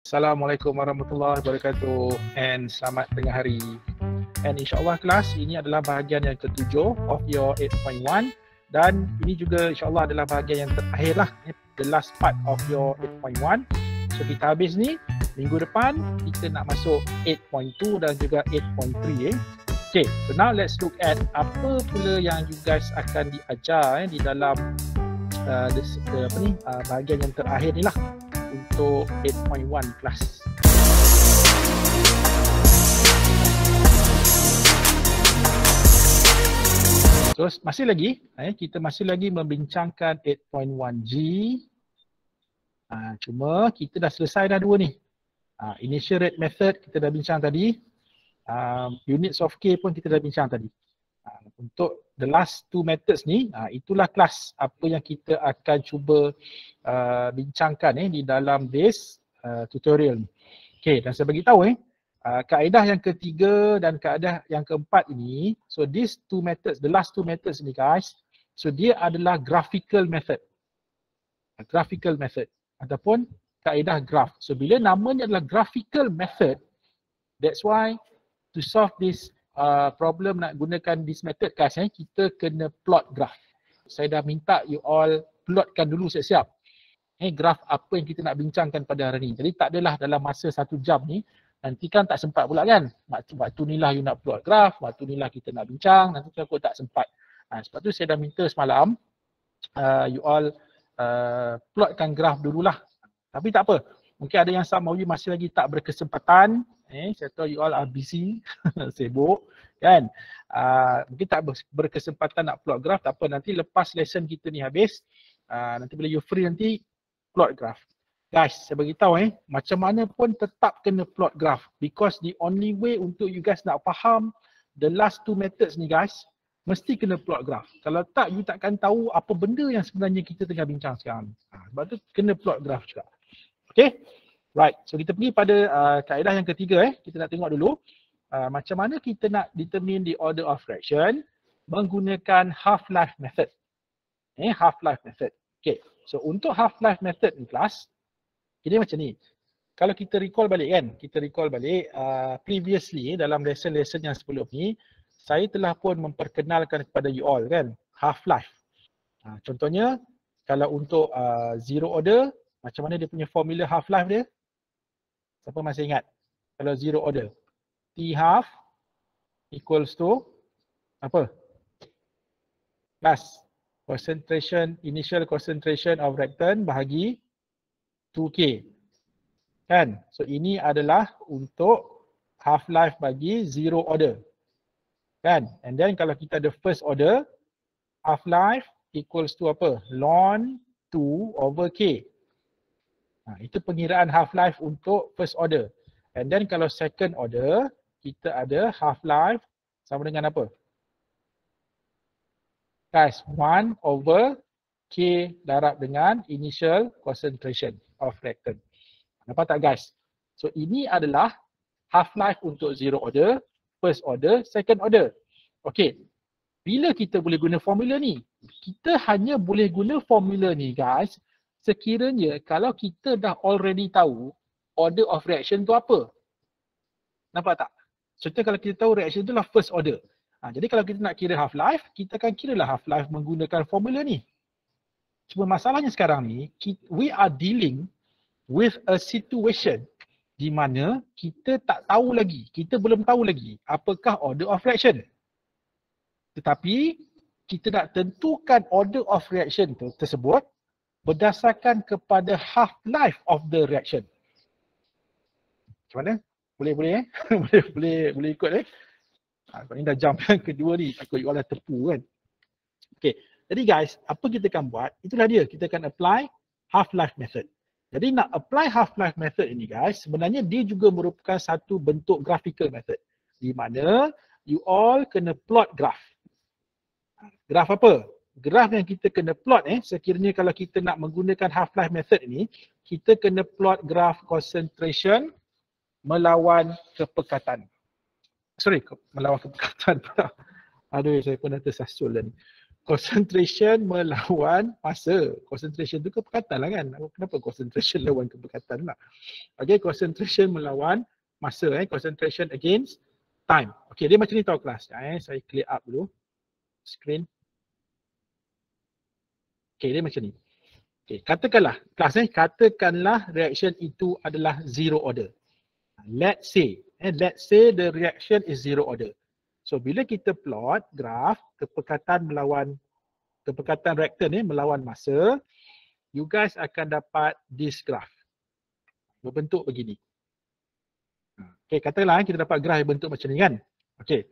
Assalamualaikum warahmatullahi wabarakatuh and selamat tengah hari. And insyaAllah kelas ini adalah bahagian yang ketujuh of your 8.1 dan ini juga insyaAllah adalah bahagian yang terakhir lah, the last part of your 8.1. So kita habis ni, minggu depan kita nak masuk 8.2 dan juga 8.3 Okay, so now let's look at apa pula yang you guys akan diajar di dalam bahagian yang terakhir ni lah untuk 8.1 kelas. So kita masih lagi membincangkan 8.1G. Cuma kita dah selesai dah dua ni. Initial rate method kita dah bincang tadi. Units of K pun kita dah bincang tadi. Untuk the last two methods ni, itulah kelas apa yang kita akan cuba bincangkan di dalam this tutorial ni. Okay, dan saya bagi tahu kaedah yang ketiga dan kaedah yang keempat ini, so these two methods, the last two methods ni guys, so dia adalah graphical method. Graphical method ataupun kaedah graph. So bila namanya adalah graphical method, that's why to solve this problem nak gunakan this method guys, kita kena plot graph. Saya dah minta you all plotkan dulu siap-siap. Graph apa yang kita nak bincangkan pada hari ni. Jadi tak adalah dalam masa 1 jam ni, nanti kan tak sempat pula kan. Waktu ni lah you nak plot graph, waktu ni lah kita nak bincang, nanti aku tak sempat. Sebab tu saya dah minta semalam you all plotkan graph dululah. Tapi tak apa. Mungkin ada yang some of you masih lagi tak berkesempatan. Saya tahu you all are busy, sibuk kan. Mungkin tak berkesempatan nak plot graph, tak apa, nanti lepas lesson kita ni habis, nanti bila you free nanti plot graph. Guys, saya bagi tahu macam mana pun tetap kena plot graph because the only way untuk you guys nak faham the last two methods ni guys, mesti kena plot graph. Kalau tak, you takkan tahu apa benda yang sebenarnya kita tengah bincang sekarang. Sebab tu kena plot graph juga. Okay? Right, so kita pergi pada kaedah yang ketiga. Kita nak tengok dulu macam mana kita nak determine the order of reaction menggunakan half-life method. Half-life method. Okay, so untuk half-life method ni kelas, ini macam ni. Kalau kita recall balik kan, previously dalam lesson-lesson yang sebelum ni, saya telah pun memperkenalkan kepada you all kan, half-life. Contohnya, kalau untuk zero order, macam mana dia punya formula half-life dia? Siapa masih ingat? Kalau zero order, T half equals to apa? Plus initial concentration of reactant bahagi 2K. Kan? So ini adalah untuk half-life bagi zero order. Kan? And then kalau kita ada first order, half-life equals to apa? Ln 2 over K. Itu pengiraan half-life untuk first order. And then kalau second order, kita ada half-life sama dengan apa? Guys, 1 over K darab dengan initial concentration of reactant. Nampak tak guys? So ini adalah half-life untuk zero order, first order, second order. Okay, bila kita boleh guna formula ni? Kita hanya boleh guna formula ni guys, sekiranya kalau kita dah already tahu order of reaction tu apa. Nampak tak? Contohnya kalau kita tahu reaction tu lah first order. Jadi kalau kita nak kira half-life, kita akan kira lah half-life menggunakan formula ni. Cuma masalahnya sekarang ni, we are dealing with a situation di mana kita tak tahu lagi, kita belum tahu lagi apakah order of reaction. Tetapi kita nak tentukan order of reaction tersebut berdasarkan kepada half-life of the reaction. Macam mana? Boleh boleh ikut Sebab ni dah jam yang kedua ni, takut you all dah tepu kan. Okay, jadi guys, apa kita akan buat, itulah dia, kita akan apply half-life method. Jadi nak apply half-life method ini guys, sebenarnya dia juga merupakan satu bentuk graphical method. Di mana you all kena plot graph. Graph apa? Graf yang kita kena plot sekiranya kalau kita nak menggunakan half-life method ini, kita kena plot graf concentration melawan kepekatan. Melawan kepekatan pula. Aduh, saya pun dah tersasul dah ni. concentration melawan masa. Concentration tu kepekatan lah kan. Kenapa concentration lawan kepekatan lah? Okay, concentration melawan masa. Concentration against time. Okay, dia macam ni tau kelas. Saya clear up dulu screen. Okay, dia macam ni. Okay, katakanlah kelas katakanlah reaction itu adalah zero order. Let's say the reaction is zero order. So bila kita plot graf kepekatan reaktan melawan masa, you guys akan dapat this graph. Berbentuk begini. Okay, katakanlah kita dapat graf yang bentuk macam ni kan. Okay,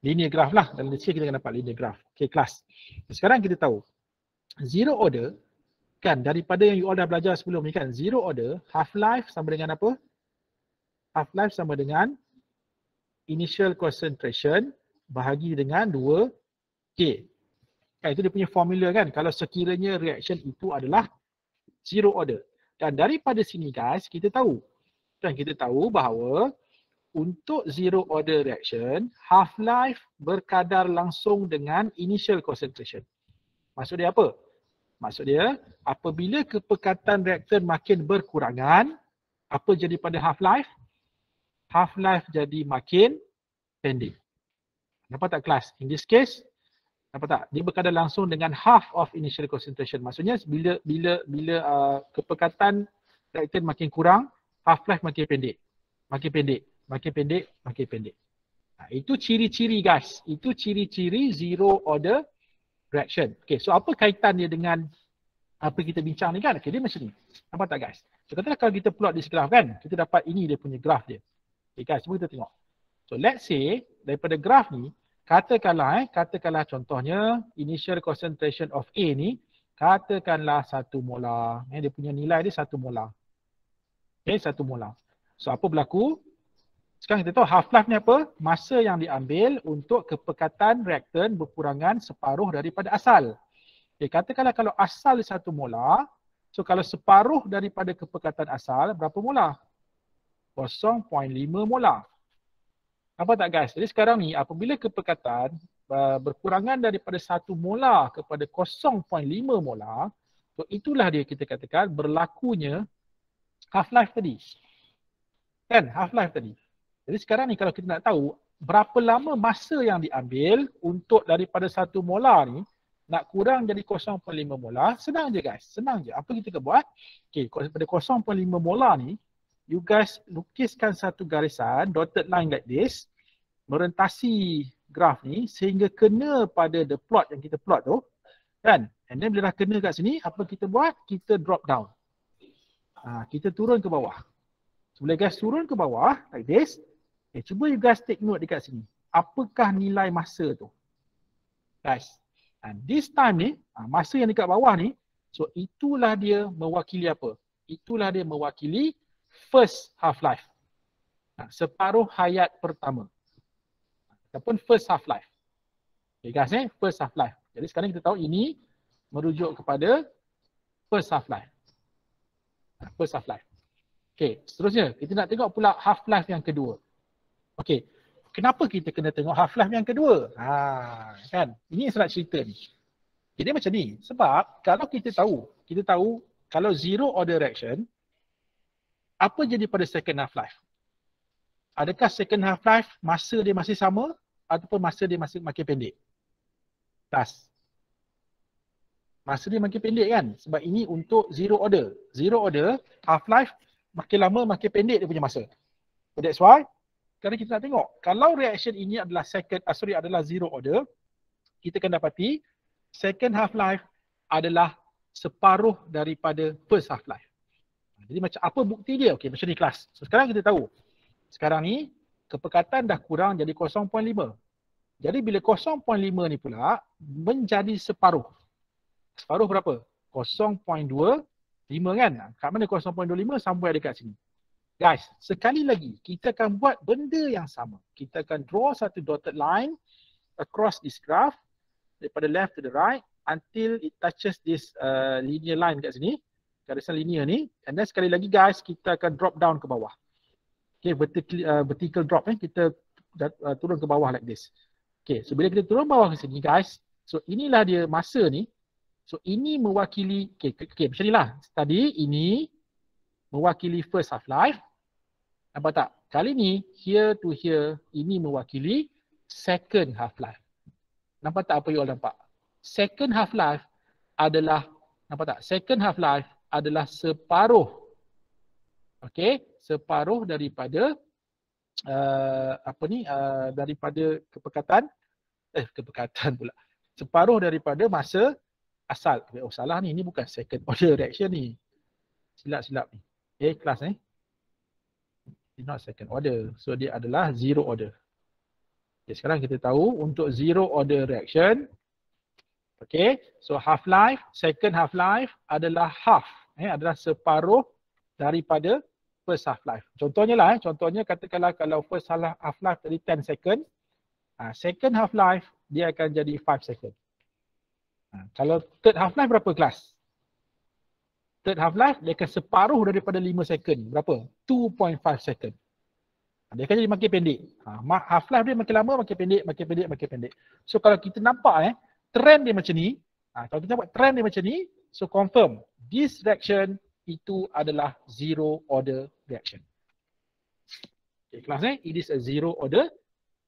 linear graph lah. Dalam DC kita akan dapat linear graph. Okay, kelas. Sekarang kita tahu zero order kan, daripada yang you all dah belajar sebelum ni kan, zero order, half life sama dengan apa? Half life sama dengan initial concentration bahagi dengan 2K. Kan, itu dia punya formula kan, kalau sekiranya reaction itu adalah zero order. Dan daripada sini guys, kita tahu bahawa untuk zero order reaction, half life berkadar langsung dengan initial concentration. Maksud dia apa? Maksud dia, apabila kepekatan reaktan makin berkurangan, apa jadi pada half life? Half life jadi makin pendek. Nampak tak kelas? In this case, nampak tak? Dia berkadar langsung dengan half of initial concentration. Maksudnya bila kepekatan reaktan makin kurang, half life makin pendek. Makin pendek. Nah, itu ciri-ciri guys. Itu ciri-ciri zero order reaction. Okay, so apa kaitan dia dengan apa kita bincang ni kan? Okay, dia macam ni. Nampak tak guys? So katalah kalau kita plot this graph kan, kita dapat ini dia punya graph dia. Okay guys, cuba kita tengok. So let's say daripada graph ni, katakanlah contohnya initial concentration of A ni, katakanlah 1 molar. Dia punya nilai dia 1 molar. Okay, 1 molar. So apa berlaku? Sekarang kita tahu half life ni apa? Masa yang diambil untuk kepekatan reaktan berkurangan separuh daripada asal. Okay, katakanlah kalau asal 1 molar, so kalau separuh daripada kepekatan asal, berapa molar? 0.5 molar. Nampak tak guys? Jadi sekarang ni apabila kepekatan berkurangan daripada 1 molar kepada 0.5 molar, so itulah dia kita katakan berlakunya half life tadi. Kan? Half life tadi. Jadi sekarang ni kalau kita nak tahu berapa lama masa yang diambil untuk daripada 1 molar ni nak kurang jadi 0.5 molar, senang je guys. Senang je. Apa kita buat? Okay, daripada 0.5 molar ni, you guys lukiskan satu garisan, dotted line like this, merentasi graf ni sehingga kena pada the plot yang kita plot tu. Kan? And then bila dah kena kat sini, apa kita buat? Kita drop down. Kita turun ke bawah. So, bila guys turun ke bawah like this, okay, cuba you guys take note dekat sini. Apakah nilai masa tu? Guys, and this time ni, masa yang dekat bawah ni, so itulah dia mewakili apa? Itulah dia mewakili first half life. Separuh hayat pertama. Ataupun first half life. Okay guys, first half life. Jadi sekarang kita tahu ini merujuk kepada first half life. First half life. Okay, seterusnya kita nak tengok pula half life yang kedua. Okay, kenapa kita kena tengok half life yang kedua? Kan? Ini yang nak cerita ni. Jadi macam ni, sebab kalau kita tahu kalau zero order reaction, apa jadi pada second half life? Adakah second half life masa dia masih sama ataupun masa dia masih makin pendek? Masa dia makin pendek kan? Sebab ini untuk zero order. Zero order, half life makin lama makin pendek dia punya masa. So that's why sekarang kita nak tengok kalau reaction ini adalah adalah zero order, kita akan dapati second half life adalah separuh daripada first half life. Jadi macam apa bukti dia? Okey, macam ni kelas. So sekarang kita tahu. Sekarang ni kepekatan dah kurang jadi 0.5. Jadi bila 0.5 ni pula menjadi separuh. Separuh berapa? 0.25 kan? Kat mana 0.25 sampai dekat sini. Guys, sekali lagi kita akan buat benda yang sama. Kita akan draw satu dotted line across this graph daripada left to the right until it touches this linear line kat sini. Garisan linear ni. And then sekali lagi guys, kita akan drop down ke bawah. Okay, vertical drop kita turun ke bawah like this. Okay, so bila kita turun bawah ke sini guys, So inilah dia masa ni. So ini mewakili, okay, macam ni lah. Tadi ini mewakili first half life. Nampak tak? Kali ni here to here ini mewakili second half life. Nampak tak apa you all nampak? Second half life adalah, nampak tak? Second half life adalah separuh. Okay, separuh daripada daripada kepekatan pula. Separuh daripada masa asal. Oh salah ni, ini bukan second order reaction ni. Silap-silap ni. Okay, kelas ni. It's not second order. So dia adalah zero order. Okay, sekarang kita tahu untuk zero order reaction. Okay, so half life, second half life adalah half. Adalah separuh daripada first half life. Contohnya lah, contohnya katakanlah kalau first half life tadi 10 second, second half life dia akan jadi 5 second. Kalau third half life berapa kelas? Third half life dia akan separuh daripada 5 second. Berapa? 2.5 second. Dia akan jadi makin pendek. Half life dia makin lama makin pendek, makin pendek, makin pendek. So kalau kita nampak trend dia macam ni, kalau kita nampak trend dia macam ni, so confirm this reaction itu adalah zero order reaction. Okay, kelas ni, it is a zero order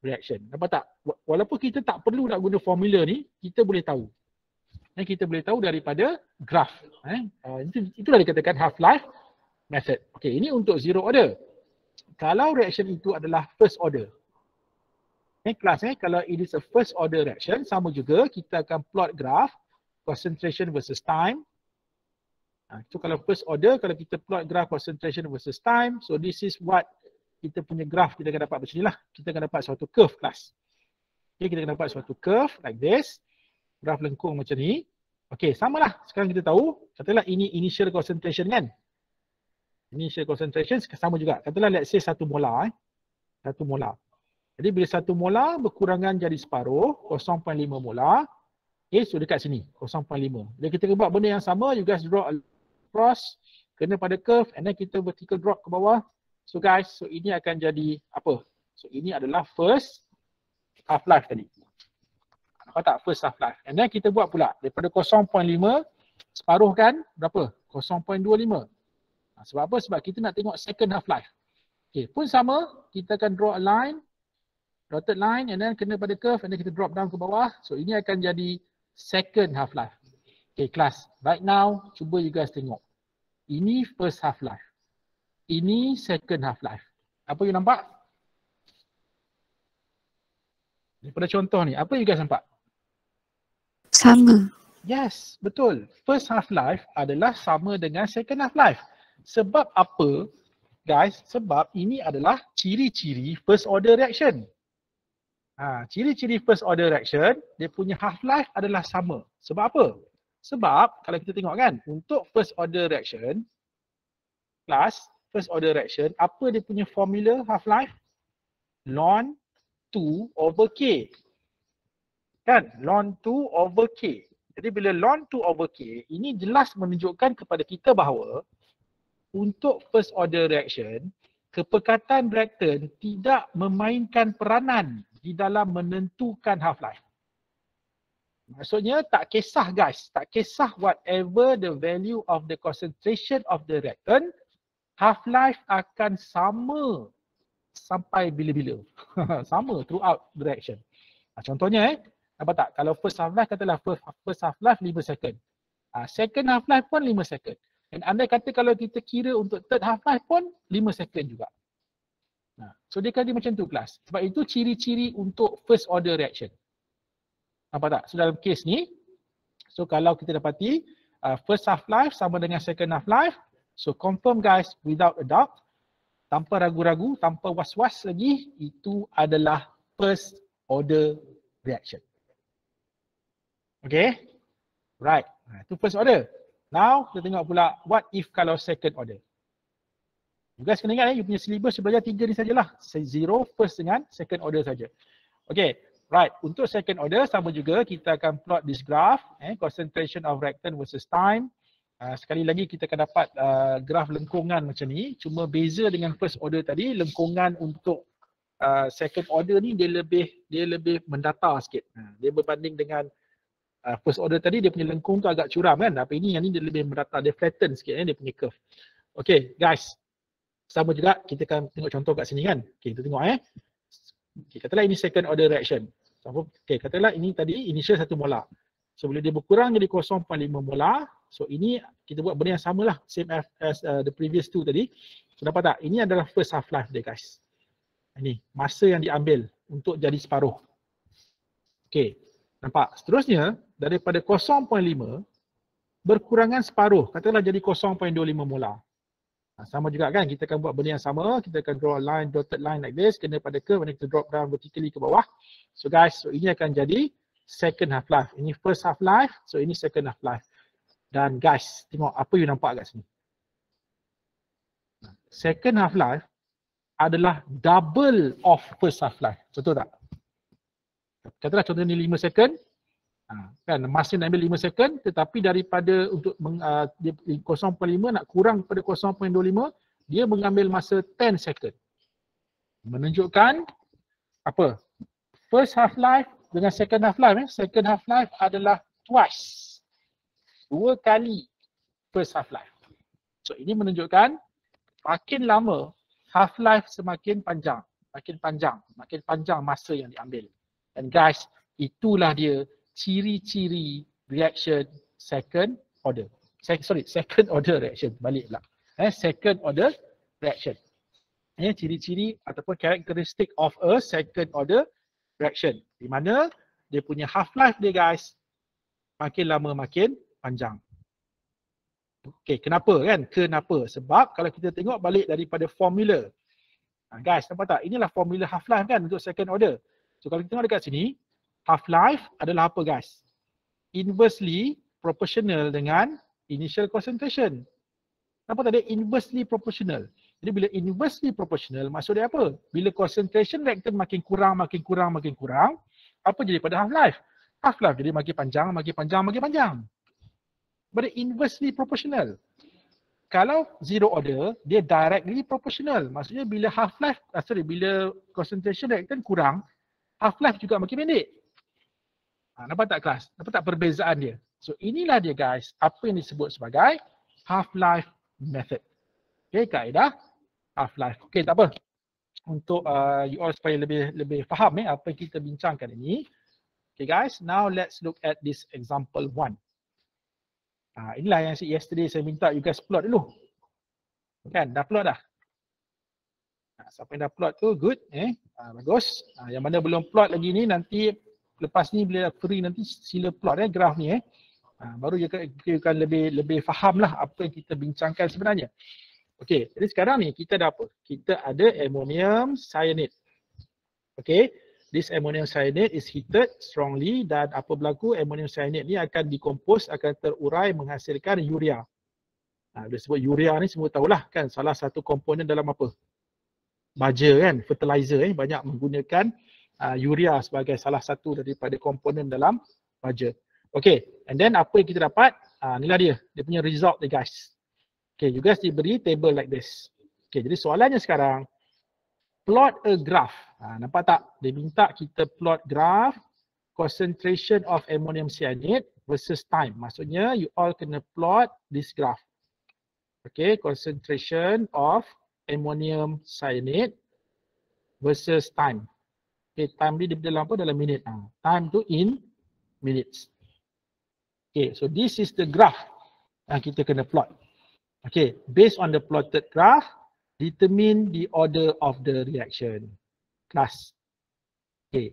reaction. Nampak tak? Walaupun kita tak perlu nak guna formula ni, kita boleh tahu. Kita boleh tahu daripada graf. Itulah dikatakan half-life method. Okay, ini untuk zero order. Kalau reaction itu adalah first order. Kelas kalau it is a first order reaction, sama juga kita akan plot graph concentration versus time. So kalau first order, kalau kita plot graph concentration versus time, so this is what kita punya graph kita akan dapat macam ni lah. Kita akan dapat suatu curve kelas. Okay, kita akan dapat suatu curve like this. Graph lengkung macam ni. Okay, samalah. Sekarang kita tahu, katalah ini initial concentration kan. Initial concentration sama juga. Katalah let's say 1 molar. 1 molar. Jadi bila 1 molar berkurangan jadi separuh, 0.5 molar. Okay, so dekat sini, 0.5. Bila kita buat benda yang sama, you guys draw across, kena pada curve, and then kita vertical drop ke bawah. So guys, so ini akan jadi apa? So ini adalah first half life tadi. Nampak tak? First half life. And then kita buat pula, daripada 0.5, separuhkan berapa? 0.25. Sebab apa? Sebab kita nak tengok second half life. Okay, pun sama, kita akan draw a line, dotted line, and then kena pada curve, and then kita drop down ke bawah. So ini akan jadi second half life. Okay, class. Right now, cuba you guys tengok. Ini first half life. Ini second half life. Apa you nampak? Daripada contoh ni, apa you guys nampak? Sama. Yes, betul. First half life adalah sama dengan second half life. Sebab apa, guys? Sebab ini adalah ciri-ciri first order reaction. Ciri-ciri first order reaction, dia punya half life adalah sama. Sebab apa? Sebab kalau kita tengok kan, untuk first order reaction, plus first order reaction, apa dia punya formula half life? Ln 2 over K. Kan? Ln 2 over K. Jadi bila ln 2 over K, ini jelas menunjukkan kepada kita bahawa untuk first order reaction, kepekatan reaktan tidak memainkan peranan di dalam menentukan half life. Maksudnya tak kisah guys, tak kisah whatever the value of the concentration of the reactant, half life akan sama sampai bila-bila. Sama throughout the reaction. Contohnya nampak tak? Kalau first half life katalah first half life 5 second. Second half life pun 5 second. Dan andai kata kalau kita kira untuk third half life pun 5 second juga. So dia kan dia macam tu kelas. Sebab itu ciri-ciri untuk first order reaction. Nampak tak? So dalam kes ni, so kalau kita dapati first half life sama dengan second half life, so confirm guys without a doubt, tanpa ragu-ragu, tanpa was-was lagi, itu adalah first order reaction. Okay? Right. Itu first order. Now kita tengok pula what if kalau second order. You guys kena ingat you punya syllabus belajar 3 ni sajalah. Zero, first dengan second order saja. Okay. Right, untuk second order sama juga kita akan plot this graph, concentration of reactant versus time. Sekali lagi kita akan dapat graf lengkungan macam ni. Cuma beza dengan first order tadi, lengkungan untuk second order ni dia lebih mendatar sikit. Dia berbanding dengan First order tadi dia punya lengkung tu agak curam kan, tapi ini yang ni dia lebih merata, dia flatten sikit dia punya curve. Okay guys, sama juga kita akan tengok contoh kat sini kan. Okay, kita tengok okay, katalah ini second order reaction. Okay, katalah ini tadi initial 1 molar. So bila dia berkurang jadi 0.5 molar, so ini kita buat benda yang sama lah, same as the previous two tadi. So dapat tak? Ini adalah first half life dia guys. Ini masa yang diambil untuk jadi separuh. Okay, nampak? Seterusnya daripada 0.5 berkurangan separuh, katalah jadi 0.25 molar. Sama juga kan, kita akan buat benda yang sama, kita akan draw a line, dotted line like this, kena pada curve, and kita drop down vertically ke bawah. So guys, so ini akan jadi second half life. Ini first half life, so ini second half life. Dan guys, tengok apa you nampak kat sini. Second half life adalah double of first half life. Betul tak? Katalah contoh ni 5 second. Kan masa nak ambil 5 second, tetapi daripada untuk 0.5 nak kurang kepada 0.25, dia mengambil masa 10 second. Menunjukkan apa? First half life dengan second half life. Second half life adalah twice. 2 kali first half life. So ini menunjukkan makin lama half life semakin panjang. Makin panjang masa yang diambil. And guys, itulah dia ciri-ciri reaction second order. Second order reaction. Balik pula. Second order reaction. Ciri-ciri ataupun karakteristik of a second order reaction. Di mana dia punya half life dia guys makin lama makin panjang. Okay, kenapa kan? Kenapa? Sebab kalau kita tengok balik daripada formula. Guys, nampak tak? Inilah formula half life kan untuk second order. So kalau kita tengok dekat sini, half life adalah apa guys? Inversely proportional dengan initial concentration. Nampak tak? Dia inversely proportional. Jadi bila inversely proportional, maksud dia apa? Bila concentration reactant makin kurang, apa jadi pada half life? Half life jadi makin panjang. But inversely proportional. Kalau zero order, dia directly proportional. Maksudnya bila half life, bila concentration reactant kurang, half life juga makin pendek. Nampak tak kelas? Nampak tak perbezaan dia? So inilah dia guys, apa yang disebut sebagai half life method. Okay, kaedah half life. Okay, tak apa. Untuk you all supaya lebih faham apa yang kita bincangkan ini. Okay guys, now let's look at this example 1. Inilah yang yesterday saya minta you guys plot dulu. Kan, dah plot dah? Siapa yang dah plot tu, good. Bagus. Yang mana belum plot lagi ni, nanti lepas ni bila free nanti sila plot graf ni. Baru you akan lebih faham lah apa yang kita bincangkan sebenarnya. Okay, jadi sekarang ni kita ada apa? Kita ada ammonium cyanide. Okay, this ammonium cyanide is heated strongly dan apa berlaku? Ammonium cyanide ni akan decompose, akan terurai menghasilkan urea. Dia sebut urea ni semua tahulah kan, salah satu komponen dalam apa? Baja kan, fertilizer banyak menggunakan urea sebagai salah satu daripada komponen dalam baja. Okay, and then apa yang kita dapat? Inilah dia punya result dia guys. Okay, you guys diberi table like this. Okay, jadi soalannya sekarang, plot a graph. Nampak tak? Dia minta kita plot graph concentration of ammonium cyanide versus time. Maksudnya you all kena plot this graph. Okay, concentration of ammonium cyanide versus time. Okay, time ni dalam apa? Dalam minit. Time tu in minutes. Okay, so this is the graph yang kita kena plot. Okay, based on the plotted graph, determine the order of the reaction. Class. Okay,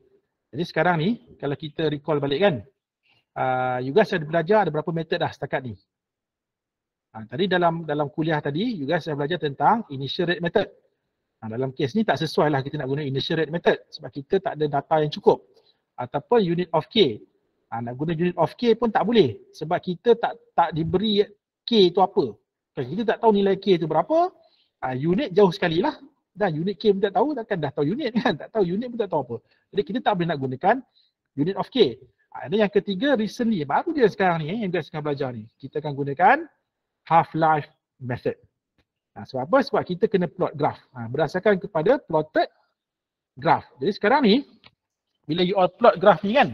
jadi sekarang ni kalau kita recall balik kan, you guys ada belajar ada berapa method dah setakat ni? Tadi dalam kuliah tadi, you guys dah belajar tentang initial rate method. Dalam kes ni tak sesuai lah kita nak guna initial rate method sebab kita tak ada data yang cukup. Ataupun unit of K. Nak guna unit of K pun tak boleh sebab kita tak diberi K tu apa. Kita tak tahu nilai K tu berapa, unit jauh sekali lah. Dan unit K pun tak tahu, takkan dah tahu unit kan. Tak tahu unit pun tak tahu apa. Jadi kita tak boleh nak gunakan unit of K. Dan yang ketiga, recently, baru dia sekarang ni yang guys akan belajar ni. Kita akan gunakan half-life method. Sebab apa? Sebab kita kena plot graph. Berdasarkan kepada plotted graph. Jadi sekarang ni, bila you all plot graph ni kan,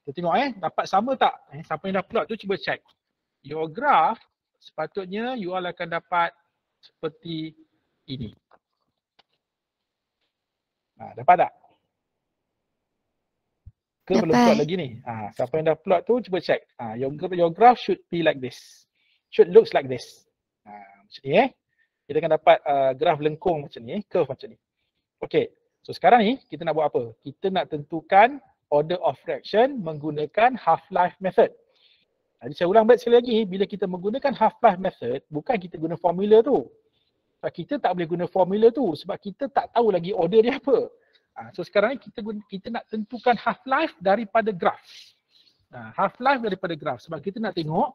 Kita tengok dapat sama tak? Siapa yang dah plot tu cuba check. Your graph sepatutnya you all akan dapat seperti ini. Dapat tak? Ke belum plot lagi ni? Siapa yang dah plot tu cuba check. Your graph should be like this. Should looks like this. Macam ni Kita akan dapat graf lengkung macam ni, curve macam ni. Okay, so sekarang ni kita nak buat apa? Kita nak tentukan order of fraction menggunakan half-life method. Jadi saya ulang balik sekali lagi, bila kita menggunakan half-life method, bukan kita guna formula tu. Sebab kita tak boleh guna formula tu sebab kita tak tahu lagi order dia apa. So sekarang ni kita nak tentukan half-life daripada graf. Half-life daripada graf sebab kita nak tengok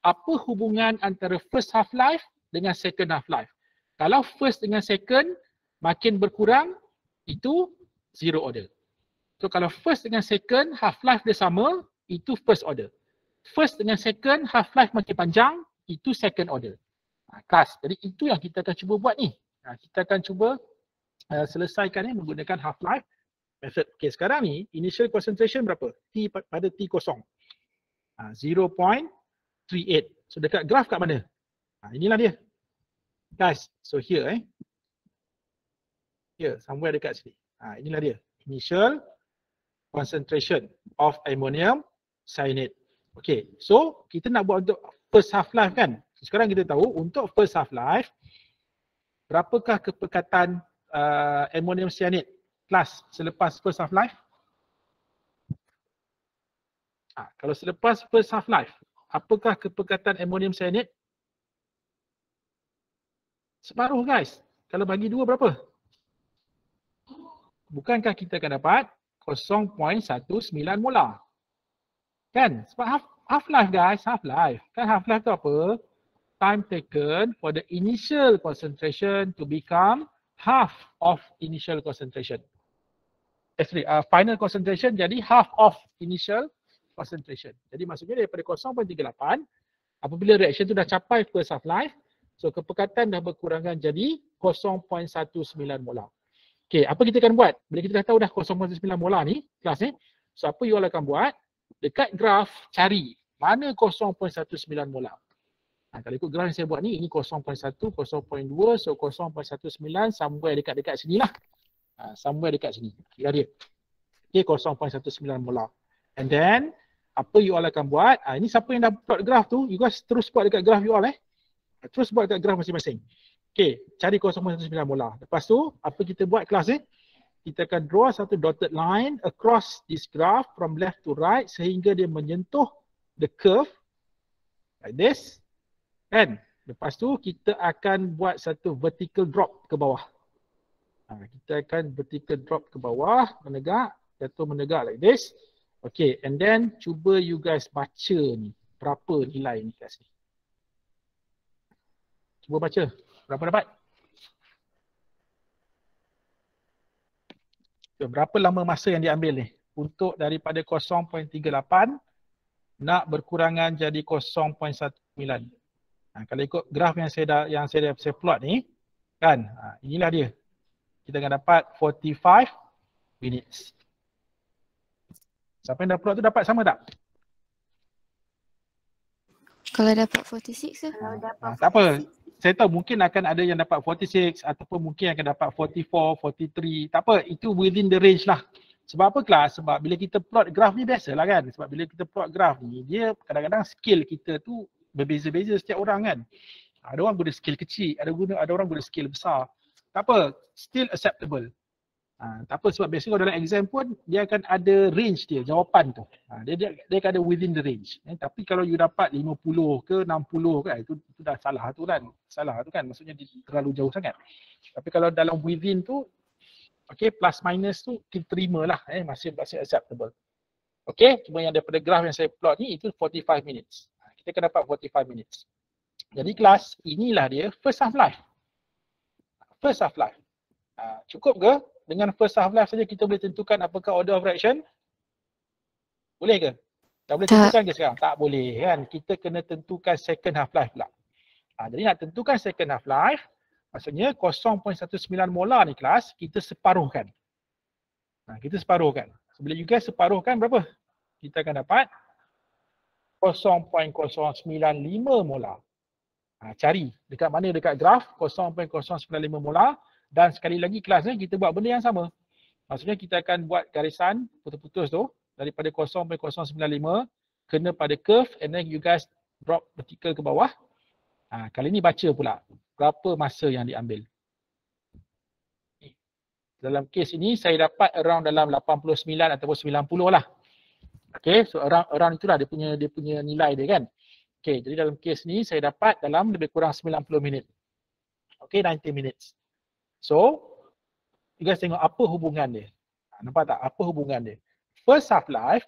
apa hubungan antara first half-life dengan second half-life. Kalau first dengan second makin berkurang, itu zero order. So kalau first dengan second half-life dia sama, itu first order. First dengan second half-life makin panjang, itu second order. Kelas. Jadi itu yang kita akan cuba buat ni. Kita akan cuba selesaikan menggunakan half-life method. Okay, sekarang ni initial concentration berapa? T pada T kosong. 0.38. So dekat graf kat mana? Inilah dia. Guys, so here here, somewhere dekat sini. Inilah dia. Initial concentration of ammonium cyanide. Okay, so kita nak buat untuk first half-life kan? Sekarang kita tahu untuk first half-life, berapakah kepekatan ammonium cyanide kelas selepas first half-life? Kalau selepas first half-life, apakah kepekatan ammonium cyanide? Separuh guys. Kalau bagi 2 berapa? Bukankah kita akan dapat 0.19 molar? Kan? Sebab half-life guys, half-life. Kan half-life tu apa? Time taken for the initial concentration to become half of initial concentration. Final concentration jadi half of initial concentration. Jadi maksudnya daripada 0.38, apabila reaction tu dah capai first half-life, so kepekatan dah berkurangan jadi 0.19 molar. Okay, apa kita akan buat? Bila kita dah tahu dah 0.19 molar ni, kelas ni, so apa you all akan buat? Dekat graf cari mana 0.19 molar. Kalau ikut graf yang saya buat ni, ini 0.1, 0.2, so 0.19 somewhere dekat sini lah. Somewhere dekat sini. Inilah dia. Okay, 0.19 molar. And then, apa you all akan buat? Ini siapa yang dah plot graf tu, you guys terus buat dekat graf you all Terus buat dekat graf masing-masing. Okay, cari 0.19 molar. Lepas tu, apa kita buat kelas ni? Kita akan draw satu dotted line across this graph from left to right sehingga dia menyentuh the curve like this. Kan? Lepas tu kita akan buat satu vertical drop ke bawah. Kita akan vertical drop ke bawah, menegak, jatuh menegak like this. Okay, and then cuba you guys baca ni, berapa nilai ni kat sini. Cuba baca, berapa dapat? Berapa lama masa yang diambil ni? Untuk daripada 0.38 nak berkurangan jadi 0.19. Kalau ikut graf yang saya plot ni, kan, inilah dia. Kita akan dapat 45 minutes. Siapa yang dah plot tu dapat sama tak? Kalau dapat 46 tu? Tak apa. Saya tahu mungkin akan ada yang dapat 46 ataupun mungkin akan dapat 44, 43. Tak apa, itu within the range lah. Sebab apa kelas? Sebab bila kita plot graf ni biasalah kan. Sebab bila kita plot graf ni, dia kadang-kadang skill kita tu berbeza-beza setiap orang kan. Ada orang guna skill kecil, ada orang guna skill besar. Tak apa, still acceptable. Tak apa sebab biasanya kalau dalam exam pun dia akan ada range dia, jawapan tu. Dia akan ada within the range. Tapi kalau you dapat 50 ke 60 kan, itu dah salah tu kan. Salah tu kan, maksudnya dia terlalu jauh sangat. Tapi kalau dalam within tu, okay, plus minus tu kita terima lah, masih acceptable. Okay, cuma yang daripada graf yang saya plot ni itu 45 minutes. Kita akan dapat 45 minutes. Jadi kelas, inilah dia first half life. First half life. Cukup ke? Dengan first half life saja kita boleh tentukan apakah order of fraction? Boleh ke? Tak boleh tentukan ke sekarang? Tak boleh kan? Kita kena tentukan second half life pula. Jadi nak tentukan second half life, maksudnya 0.19 molar ni kelas, kita separuhkan. Kita separuhkan. So, bila you guys separuhkan berapa? kita akan dapat 0.095 molar. Cari dekat mana dekat graf 0.095 molar, dan sekali lagi kelas ni kita buat benda yang sama. Maksudnya kita akan buat garisan putus-putus tu daripada 0.095 kena pada curve, and then you guys drop vertical ke bawah. Kali ni baca pula berapa masa yang diambil. Dalam kes ini saya dapat around dalam 89 ataupun 90 lah. Okay, so around itulah dia punya nilai dia kan. Okay, jadi dalam kes ni saya dapat dalam lebih kurang 90 minit. Okay, 90 minutes. So, you guys tengok apa hubungan dia. Nampak tak apa hubungan dia? First half life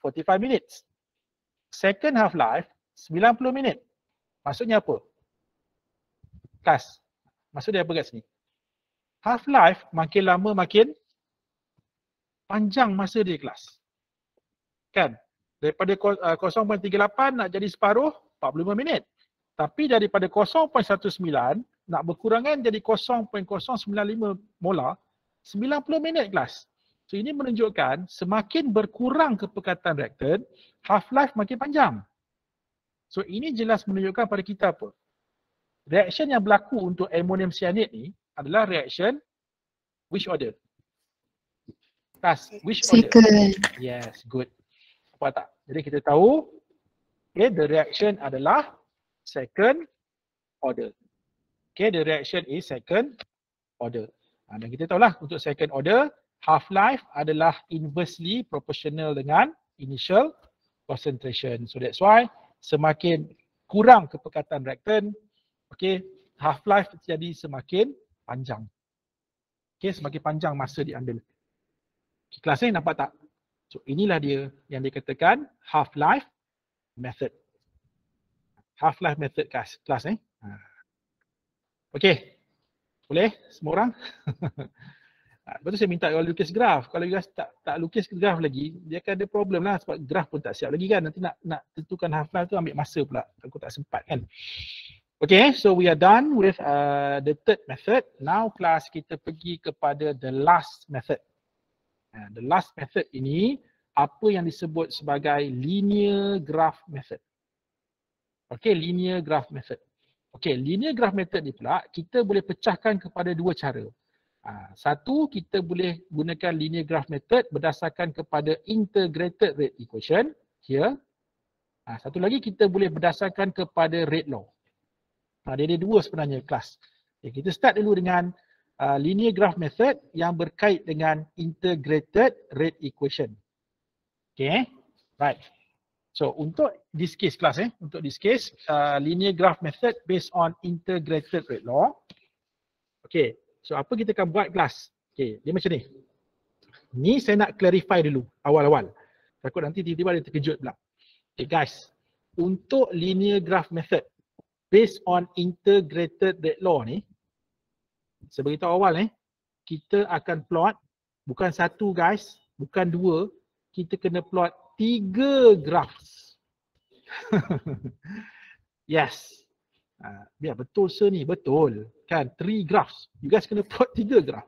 45 minutes. Second half life 90 minit. Maksudnya apa? Kas. Maksud dia apa kat sini? Half life makin lama makin panjang masa dia kelas. Kan? Daripada 0.38 nak jadi separuh 45 minit. Tapi daripada 0.19 nak berkurangan jadi 0.095 molar 90 minit kelas. So ini menunjukkan semakin berkurang kepekatan reaktan, half-life makin panjang. So ini jelas menunjukkan pada kita apa? Reaction yang berlaku untuk ammonium cyanide ni adalah reaction which order? Which order? Second. Yes, good. Apa tak? Jadi kita tahu okay, the reaction adalah second order. Okay, the reaction is second order. Dan kita tahulah untuk second order, half-life adalah inversely proportional dengan initial concentration. So that's why semakin kurang kepekatan reaktan, okay, half-life jadi semakin panjang. Okay, semakin panjang masa diambil. Okay, kelas ni nampak tak? So inilah dia yang dikatakan half-life method. Half-life method kelas ni. Okay. Boleh semua orang? Lepas tu saya minta kalau lukis graf. Kalau you guys tak lukis graf lagi, dia akan ada problem lah sebab graf pun tak siap lagi kan. Nanti nak tentukan half-life tu ambil masa pula. Aku tak sempat kan. Okay, so we are done with the third method. Now kelas kita pergi kepada the last method. The last method ini apa yang disebut sebagai linear graph method. Okay, linear graph method. Okay, linear graph method ni pula kita boleh pecahkan kepada dua cara. Satu, kita boleh gunakan linear graph method berdasarkan kepada integrated rate equation here. Satu lagi kita boleh berdasarkan kepada rate law. Dia ada dua sebenarnya kelas. Okay, kita start dulu dengan linear graph method yang berkait dengan integrated rate equation. Okay, right. So untuk this case kelas untuk this case linear graph method based on integrated rate law. Okay, so apa kita akan buat kelas? Okay, dia macam ni. Ni saya nak clarify dulu awal-awal. Takut nanti tiba-tiba dia terkejut pula. Okay guys, untuk linear graph method based on integrated rate law ni, saya beritahu awal kita akan plot bukan satu guys, bukan dua, kita kena plot 3 graphs. Yes. Biar betul ni, betul. Kan 3 graphs. You guys kena plot 3 graph.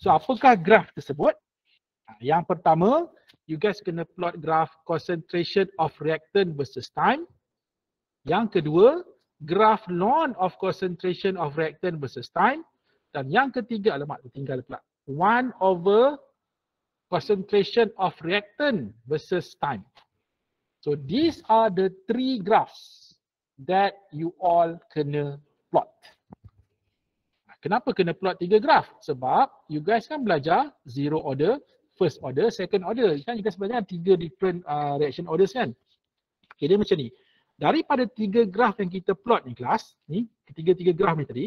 So apakah graph tersebut? Yang pertama, you guys kena plot graph concentration of reactant versus time. Yang kedua, graph ln of concentration of reactant versus time. Dan yang ketiga, alamak tertinggal pula, 1 over concentration of reactant versus time. So these are the 3 graphs that you all kena plot. Kenapa kena plot 3 graph? Sebab you guys kan belajar zero order, first order, second order. Kan you guys belajar 3 different reaction orders kan. Okay, dia macam ni. Daripada 3 graph yang kita plot ni kelas, ni ketiga-tiga graph ni tadi,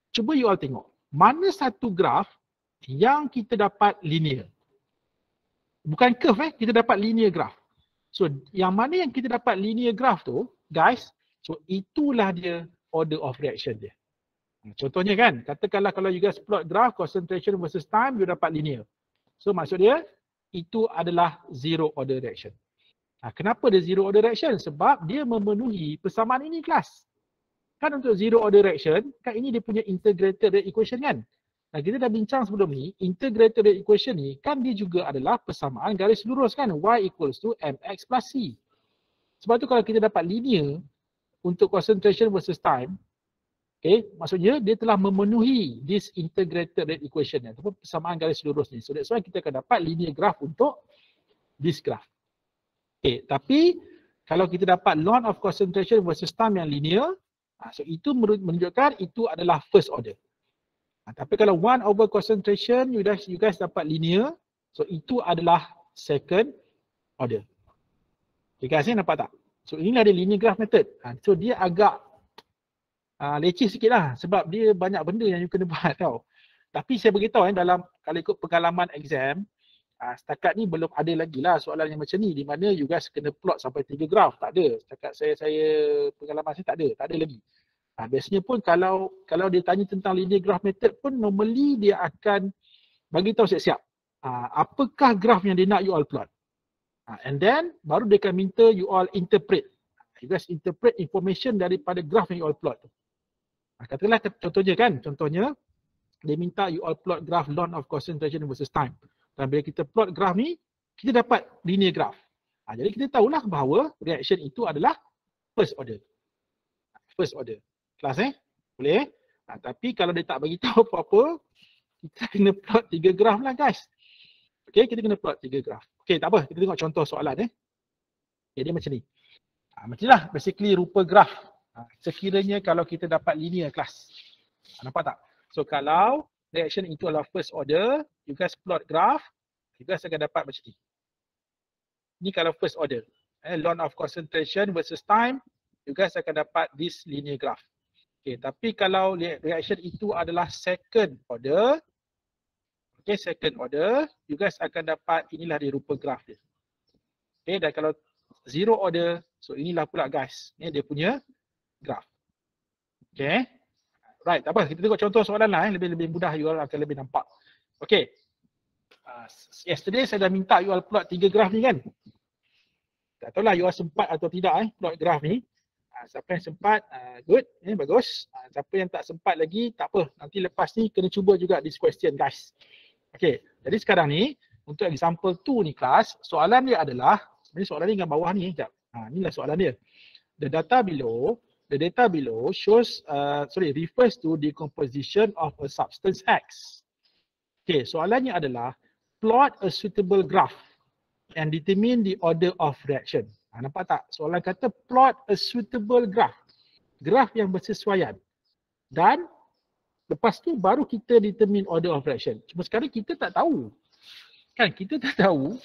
cuba you all tengok, mana satu graph yang kita dapat linear? Bukan curve kita dapat linear graph. So yang mana yang kita dapat linear graph tu, guys, so itulah dia order of reaction dia. Contohnya kan, katakanlah kalau you guys plot graph concentration versus time, you dapat linear. So maksud dia, itu adalah zero order reaction. Kenapa dia zero order reaction? Sebab dia memenuhi persamaan ini kelas. Kan untuk zero order reaction, kan ini dia punya integrated rate equation kan. Dan kita dah bincang sebelum ni, integrated rate equation ni kan dia juga adalah persamaan garis lurus kan, y equals to mx plus c. Sebab tu kalau kita dapat linear untuk concentration versus time, okay, maksudnya dia telah memenuhi this integrated rate equation ni, ataupun persamaan garis lurus ni. So that's why kita akan dapat linear graph untuk this graph. Okay, tapi kalau kita dapat ln of concentration versus time yang linear, so itu menunjukkan itu adalah first order. Tapi kalau 1 over concentration you guys dapat linear, so itu adalah second order. Okay guys, nampak tak? So inilah dia linear graph method. So dia agak leceh sikit lah sebab dia banyak benda yang you kena buat tau. Tapi saya beritahu dalam kalau ikut pengalaman exam, setakat ni belum ada lagi lah soalan yang macam ni di mana you guys kena plot sampai 3 graf. Tak ada. Setakat saya pengalaman saya tak ada lagi. Biasanya pun kalau dia tanya tentang linear graph method pun normally dia akan bagi tahu siap-siap apakah graf yang dia nak you all plot. And then baru dia akan minta you all interpret. You guys interpret information daripada graf yang you all plot tu. Katakanlah contohnya dia minta you all plot graph ln of concentration versus time. Dan bila kita plot graf ni, kita dapat linear graph. Jadi kita tahulah bahawa reaction itu adalah first order. First order. Kelas Boleh? Tapi kalau dia tak bagi tahu apa-apa, kita kena plot 3 graf lah guys. Okay, kita kena plot 3 graf. Okay, tak apa. Kita tengok contoh soalan Okay, dia macam ni. Macam ni lah basically rupa graf. Sekiranya kalau kita dapat linear kelas. Nampak tak? So kalau reaction itu adalah first order, you guys plot graph, you guys akan dapat macam ni. Ni kalau first order. Ln of concentration versus time, you guys akan dapat this linear graph. Okay, tapi kalau reaction itu adalah second order, okay, second order, you guys akan dapat inilah dia rupa graph dia. Okay, dan kalau zero order, so inilah pula guys, ni dia punya graph. Okay. Right, tak apa. Kita tengok contoh soalan lah. Lebih mudah, you all akan lebih nampak. Okay. Yesterday saya dah minta you all plot 3 graf ni kan. Tak tahulah you all sempat atau tidak plot graf ni. Siapa yang sempat, good, bagus. Siapa yang tak sempat lagi, tak apa. Nanti lepas ni kena cuba juga this question guys. Okay, jadi sekarang ni untuk example 2 ni kelas, soalan dia adalah, sebenarnya soalan ni dengan bawah ni. Sekejap. Inilah soalan dia. The data below shows, refers to decomposition of a substance X. Okay, soalannya adalah plot a suitable graph and determine the order of reaction. Nampak tak? Soalan kata plot a suitable graph. Graph yang bersesuaian. Dan lepas tu baru kita determine order of reaction. Cuma sekarang kita tak tahu. Kan kita tak tahu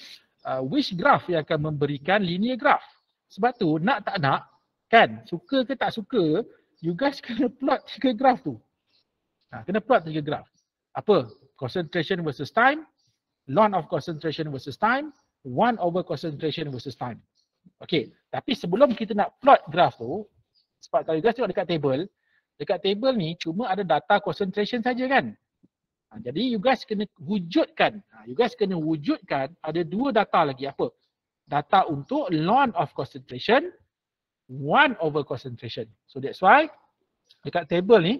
which graph yang akan memberikan linear graph. Sebab tu nak tak nak, kan, suka ke tak suka, you guys kena plot 3 graf tu. Kena plot 3 graf. Apa? Concentration versus time, ln of concentration versus time, 1 over concentration versus time. Okay, tapi sebelum kita nak plot graf tu, sebab kalau you guys tengok dekat table ni cuma ada data concentration saja kan. Jadi you guys kena wujudkan, ada 2 data lagi. Apa? Data untuk ln of concentration, 1 over concentration. So that's why dekat table ni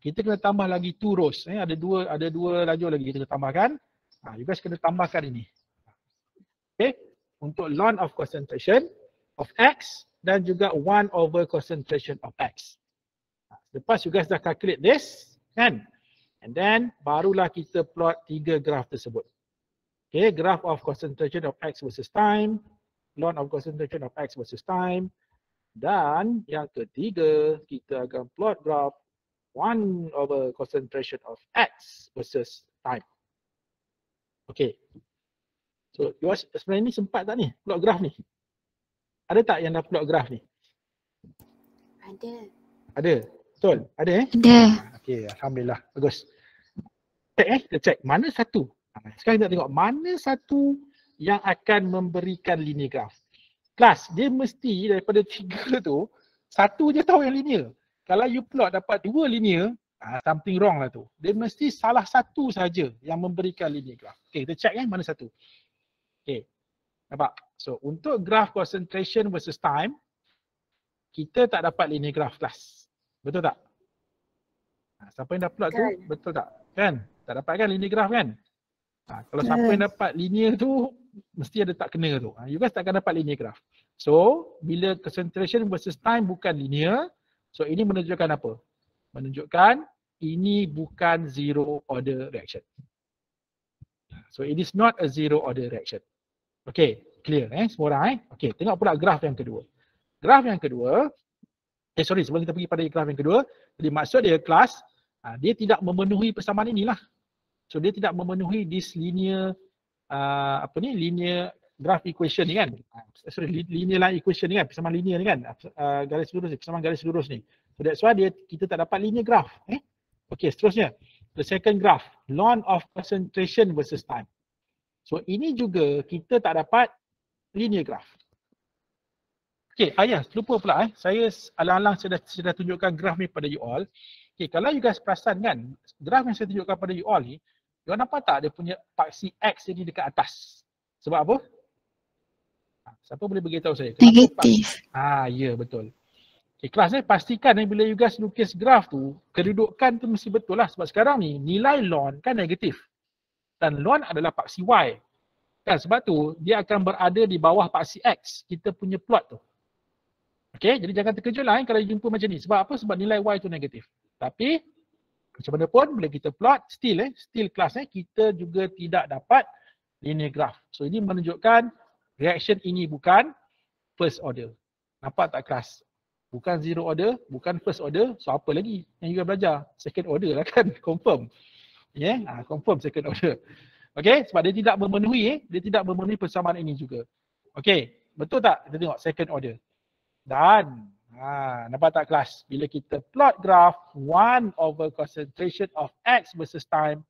kita kena tambah lagi 2 rows. Ada dua lajur lagi kita tambahkan. You guys kena tambahkan ini. Okay. Untuk ln of concentration of X dan juga 1 over concentration of X. Lepas you guys dah calculate this, kan? And then barulah kita plot 3 graf tersebut. Okay, graph of concentration of X versus time, ln of concentration of X versus time. Dan yang ketiga, kita akan plot graph 1 over concentration of X versus time. Okay. So, sebenarnya ni sempat tak ni plot graph ni? Ada tak yang dah plot graph ni? Ada? Betul? Ada Ada. Okay, Alhamdulillah. Bagus. Kita check mana satu. Sekarang kita tengok mana satu yang akan memberikan linear graph. Kelas, dia mesti daripada 3 tu, satu je tahu yang linear. Kalau you plot dapat 2 linear, something wrong lah tu. Dia mesti salah satu saja yang memberikan linear graph. Okay, kita check mana satu. Okay, nampak? So, untuk graph concentration versus time, kita tak dapat linear graph kelas. Betul tak? Siapa yang dah plot tu, betul tak? Kan? Tak dapat kan linear graph kan? Kalau siapa yang dapat linear tu, mesti ada tak kena tu. You guys takkan dapat linear graph. So, bila concentration versus time bukan linear, so ini menunjukkan apa? Menunjukkan ini bukan zero order reaction. So, it is not a zero order reaction. Okay, clear semua orang Okay, tengok pula graf yang kedua. Graf yang kedua, sebelum kita pergi pada graf yang kedua, jadi maksud dia kelas, dia tidak memenuhi persamaan inilah. So dia tidak memenuhi this linear linear graph equation ni kan. Linear line equation ni kan, persamaan linear ni kan. Garis lurus ni, persamaan garis lurus ni. So that's why kita tak dapat linear graph. Okay, seterusnya. The second graph, ln of concentration versus time. So ini juga kita tak dapat linear graph. Okay, lupa pula saya alang-alang saya dah tunjukkan graf ni pada you all. Okay, kalau you guys perasan kan, graf yang saya tunjukkan pada you all ni, you all nampak tak dia punya paksi X ni dekat atas? Sebab apa? Siapa boleh beritahu saya? Negatif. Ya betul. Okay, kelas ni pastikan bila you guys lukis graf tu, kedudukan tu mesti betul lah. Sebab sekarang ni nilai ln kan negatif. Dan ln adalah paksi Y. Kan sebab tu dia akan berada di bawah paksi X, kita punya plot tu. Okay, jadi jangan terkejut lah kalau jumpa macam ni. Sebab apa? Sebab nilai Y tu negatif. Tapi macam mana pun bila kita plot, still kelas kita juga tidak dapat linear graph. So ini menunjukkan reaction ini bukan first order. Nampak tak kelas? Bukan zero order, bukan first order. So apa lagi yang you belajar? Second order lah kan? Confirm. Confirm second order. Okay, sebab dia tidak memenuhi persamaan ini juga. Okay, betul tak? Kita tengok second order. Dan nampak tak kelas? Bila kita plot graph 1 over concentration of X versus time,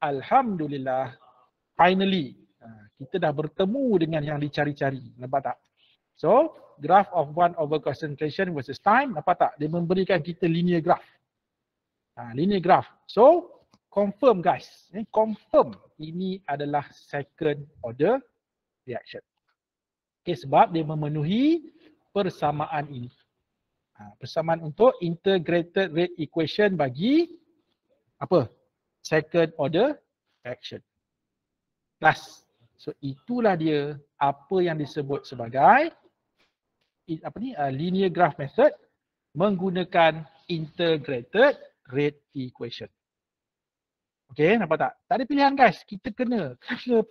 alhamdulillah, finally kita dah bertemu dengan yang dicari-cari. Nampak tak? So, graph of 1 over concentration versus time, nampak tak? Dia memberikan kita linear graph. Linear graph. So, confirm guys. Confirm ini adalah second order reaction. Okay, sebab dia memenuhi persamaan ini. Persamaan untuk integrated rate equation bagi apa? Second order reaction. Plus. So itulah dia apa yang disebut sebagai linear graph method menggunakan integrated rate equation. Okay, nampak tak? Tak ada pilihan guys. Kita kena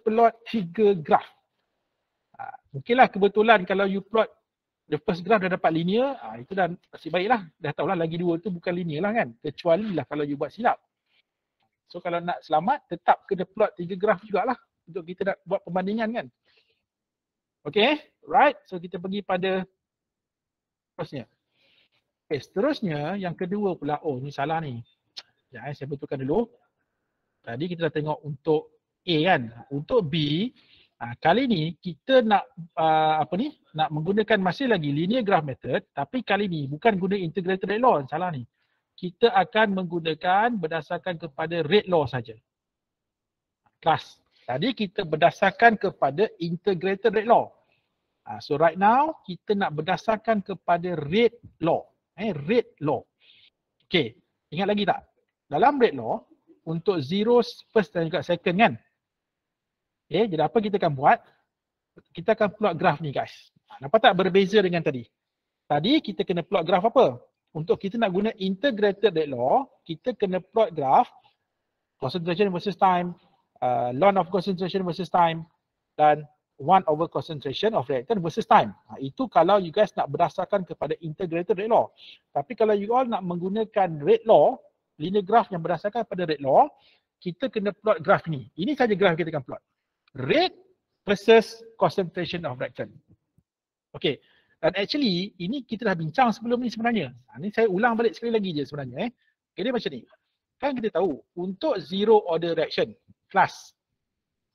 plot 3 graph. Mungkinlah kebetulan kalau you plot the first graph dah dapat linear, itu dah nasib baiklah. Dah tahulah lagi 2 tu bukan linear lah kan. Kecuali lah kalau you buat silap. So kalau nak selamat, tetap kena plot 3 graph jugalah. Untuk kita nak buat perbandingan kan. Okay, right. So kita pergi pada seterusnya. Okay, seterusnya yang kedua pula. Oh ni salah ni. Sekejap saya betulkan dulu. Tadi kita dah tengok untuk A kan. Untuk B, kali ni kita nak nak menggunakan masih lagi linear graph method, tapi kali ni bukan guna integrated rate law, salah ni. Kita akan menggunakan berdasarkan kepada rate law saja. Kelas. Tadi kita berdasarkan kepada integrated rate law. So right now kita nak berdasarkan kepada rate law. Rate law. Okay, ingat lagi tak? Dalam rate law untuk zero, first dan juga second kan? Okay, jadi apa kita akan buat? Kita akan plot graf ni guys. Nampak tak berbeza dengan tadi? Tadi kita kena plot graf apa? Untuk kita nak guna integrated rate law, kita kena plot graf concentration versus time, ln of concentration versus time, dan 1 over concentration of reactant versus time. Itu kalau you guys nak berdasarkan kepada integrated rate law. Tapi kalau you all nak menggunakan rate law, linear graph yang berdasarkan pada rate law, kita kena plot graf ni. Ini saja graf kita akan plot. Rate versus concentration of reactant. Okay. Dan actually, ini kita dah bincang sebelum ni sebenarnya. Ini saya ulang balik sekali lagi je sebenarnya. Okay, dia macam ni. Kan kita tahu, untuk zero order reaction, kelas.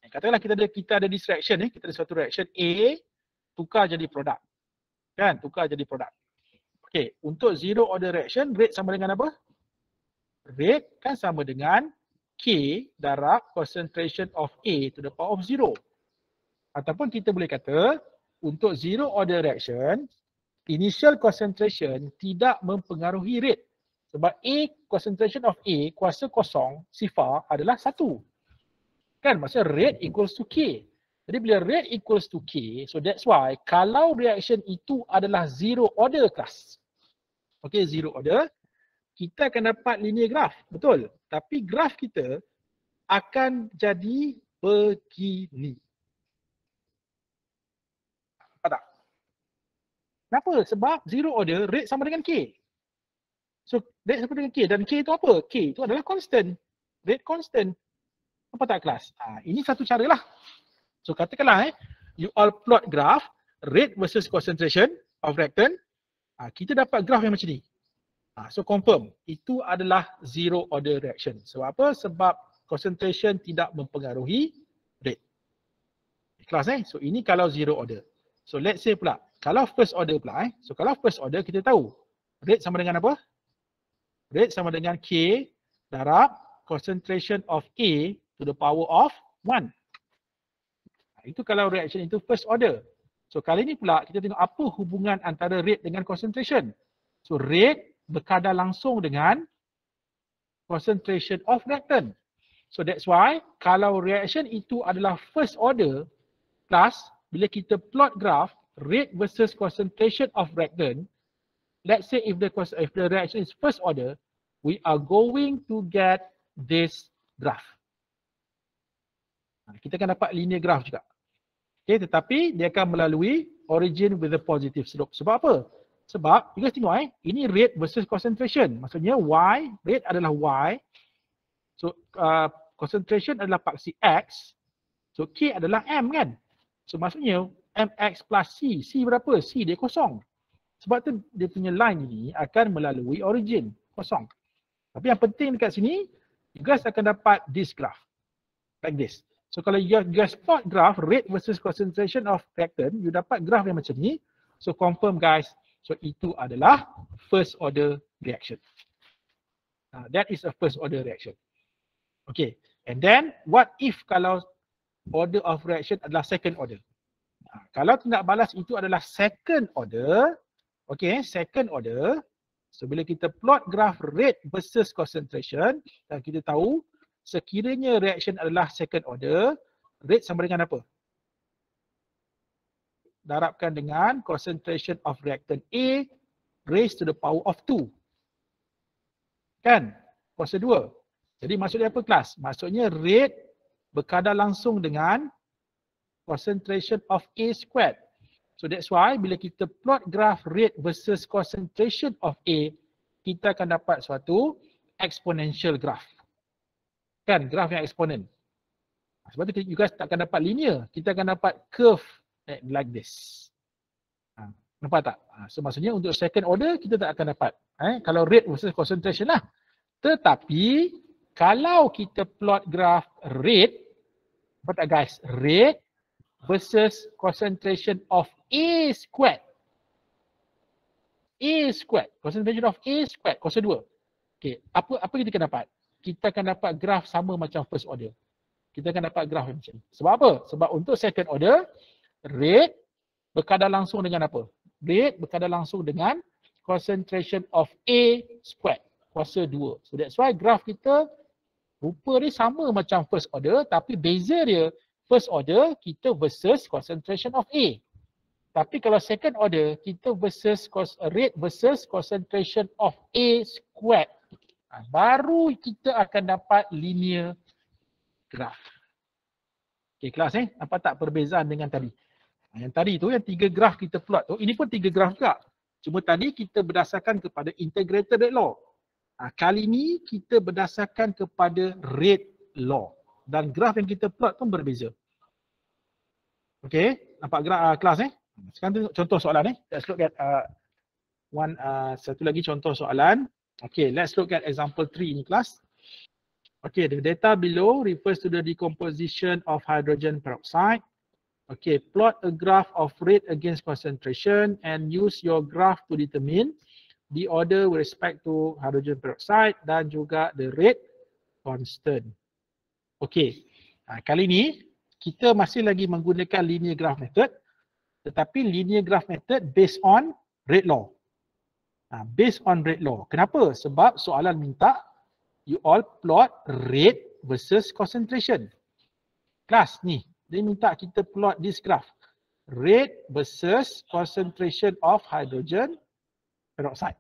Katakanlah kita ada this reaction, kita ada suatu reaction A, tukar jadi produk. Kan, tukar jadi produk. Okay, untuk zero order reaction, rate sama dengan apa? Rate kan sama dengan K darab concentration of A to the power of 0. Ataupun kita boleh kata, untuk zero order reaction, initial concentration tidak mempengaruhi rate. Sebab A, concentration of A, kuasa kosong, sifar adalah 1. Kan? Maksudnya rate equals to K. Jadi bila rate equals to K, so that's why kalau reaction itu adalah zero order class. Okay, zero order, kita akan dapat linear graph. Betul. Tapi graph kita akan jadi begini. Nampak tak? Kenapa? Sebab zero order, rate sama dengan K. So, rate sama dengan K. Dan K itu apa? K itu adalah constant. Rate constant. Apa tak kelas? Ini satu cara lah. So, katakanlah you all plot graph, rate versus concentration of reactant. Kita dapat graph yang macam ni. So, confirm. Itu adalah zero order reaction. Sebab apa? Sebab concentration tidak mempengaruhi rate. Kelas So, ini kalau zero order. So, let's say pula, kalau first order pula so kalau first order kita tahu rate sama dengan apa? Rate sama dengan K darab concentration of A to the power of 1. Itu kalau reaction itu first order. So kali ni pula kita tengok apa hubungan antara rate dengan concentration. So rate berkadar langsung dengan concentration of reactant. So that's why kalau reaction itu adalah first order plus bila kita plot graph rate versus concentration of reactant, let's say if the reaction is first order, we are going to get this graph. Kita akan dapat linear graph juga. Okay, tetapi dia akan melalui origin with a positive slope. Sebab apa? Sebab, you guys tengok ini rate versus concentration. Maksudnya Y, rate adalah Y. So, concentration adalah paksi X. So, K adalah M kan? So, maksudnya MX plus C. C berapa? C dia kosong. Sebab tu dia punya line ini akan melalui origin. Kosong. Tapi yang penting dekat sini, you guys akan dapat this graph. Like this. So kalau you guys plot graph rate versus concentration of reactant, you dapat graph yang macam ni. So confirm guys, so itu adalah first order reaction. That is a first order reaction. Okay, and then what if kalau order of reaction adalah second order? Kalau tindak balas itu adalah second order, okay, second order. So bila kita plot graph rate versus concentration, dan kita tahu sekiranya reaction adalah second order, rate sama dengan apa? Darabkan dengan concentration of reactant A raised to the power of 2. Kan? Kuasa 2. Jadi maksudnya apa kelas? Maksudnya rate berkadar langsung dengan concentration of A squared. So that's why bila kita plot graph rate versus concentration of A, kita akan dapat suatu exponential graph. Kan, graph yang eksponen. Sebab tu you guys tak akan dapat linear. Kita akan dapat curve like this. Nampak tak? So maksudnya untuk second order kita tak akan dapat. Kalau rate versus concentration lah. Tetapi kalau kita plot graph rate, nampak tak guys? Rate versus concentration of A squared. A squared. Concentration of A squared. Kuasa 2. Okay. Apa kita akan dapat? Kita akan dapat graph sama macam first order. Kita akan dapat graph macam ni. Sebab apa? Sebab untuk second order, rate berkadar langsung dengan apa? Rate berkadar langsung dengan concentration of A squared. Kuasa 2. So that's why graph kita rupa dia sama macam first order, tapi beza dia first order kita versus concentration of A. Tapi kalau second order, kita versus rate versus concentration of A squared. Baru kita akan dapat linear graph. Okay, kelas nampak tak perbezaan dengan tadi? Yang tadi tu, yang 3 graph kita plot tu, ini pun 3 graph juga. Cuma tadi kita berdasarkan kepada integrated rate law. Kali ni kita berdasarkan kepada rate law. Dan graph yang kita plot pun berbeza. Okay, nampak graph kelas Sekarang tengok contoh soalan Let's look at satu lagi contoh soalan. Okay, let's look at example 3 in class. Okay, the data below refers to the decomposition of hydrogen peroxide. Okay, plot a graph of rate against concentration and use your graph to determine the order with respect to hydrogen peroxide dan juga the rate constant. Okay, kali ni kita masih lagi menggunakan linear graph method, tetapi linear graph method based on rate law. Based on rate law. Kenapa? Sebab soalan minta you all plot rate versus concentration. Kelas ni, dia minta kita plot this graph. Rate versus concentration of hydrogen peroxide.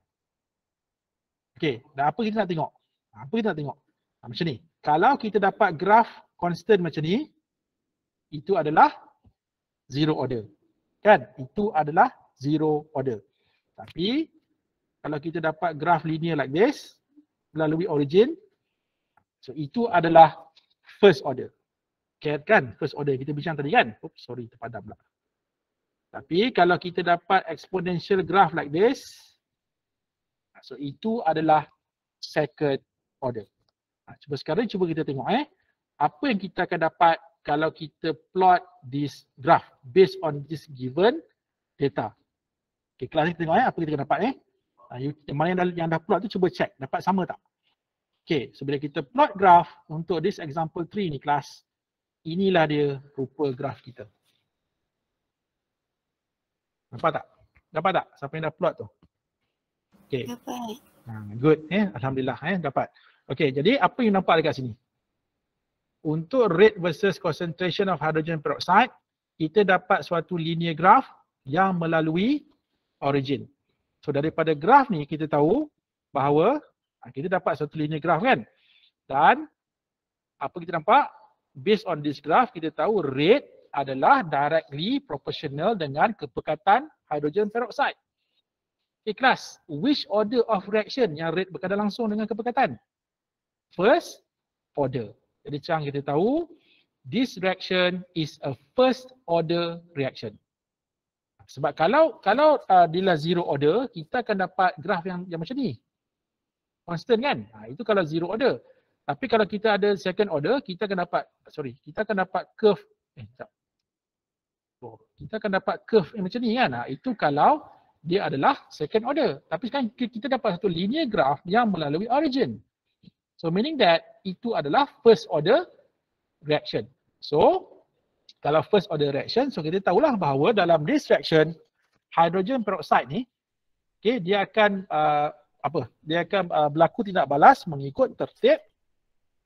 Okay, dan apa kita nak tengok? Apa kita nak tengok? Macam ni. Kalau kita dapat graph constant macam ni, itu adalah zero order. Kan? Itu adalah zero order. Tapi, kalau kita dapat graph linear like this, melalui origin, so itu adalah first order. Okay, kan? First order kita bincang tadi kan? Oops, sorry, terpadam pula. Tapi kalau kita dapat exponential graph like this, so itu adalah second order. Cuba sekarang kita tengok apa yang kita akan dapat kalau kita plot this graph based on this given data. Okay, kelas ni kita tengok apa kita akan dapat yang mana yang dah plot tu cuba check dapat sama tak. Okay, so bila kita plot graph untuk this example 3 ni kelas, inilah dia rupa graph kita. Dapat tak? Dapat tak? Siapa yang dah plot tu? Okay. Dapat. Good. Alhamdulillah dapat. Okay, jadi apa yang nampak dekat sini? Untuk rate versus concentration of hydrogen peroxide, kita dapat suatu linear graph yang melalui origin. So daripada graph ni kita tahu bahawa kita dapat suatu linear graph kan? Dan apa kita nampak? Based on this graph kita tahu rate adalah directly proportional dengan kepekatan hydrogen peroxide. Okay kelas, which order of reaction yang rate berkaitan langsung dengan kepekatan? First order. Jadi Chang kita tahu this reaction is a first order reaction. Sebab kalau dia zero order, kita akan dapat graph yang macam ni. Constant kan? Itu kalau zero order. Tapi kalau kita ada second order, kita akan dapat curve. Kita akan dapat curve yang macam ni kan? Itu kalau dia adalah second order. Tapi sekarang kita dapat satu linear graph yang melalui origin. So meaning that itu adalah first order reaction. So kalau first order reaction, so kita tahulah bahawa dalam this reaction hydrogen peroxide ni, okay, dia akan berlaku tindak balas mengikut tertib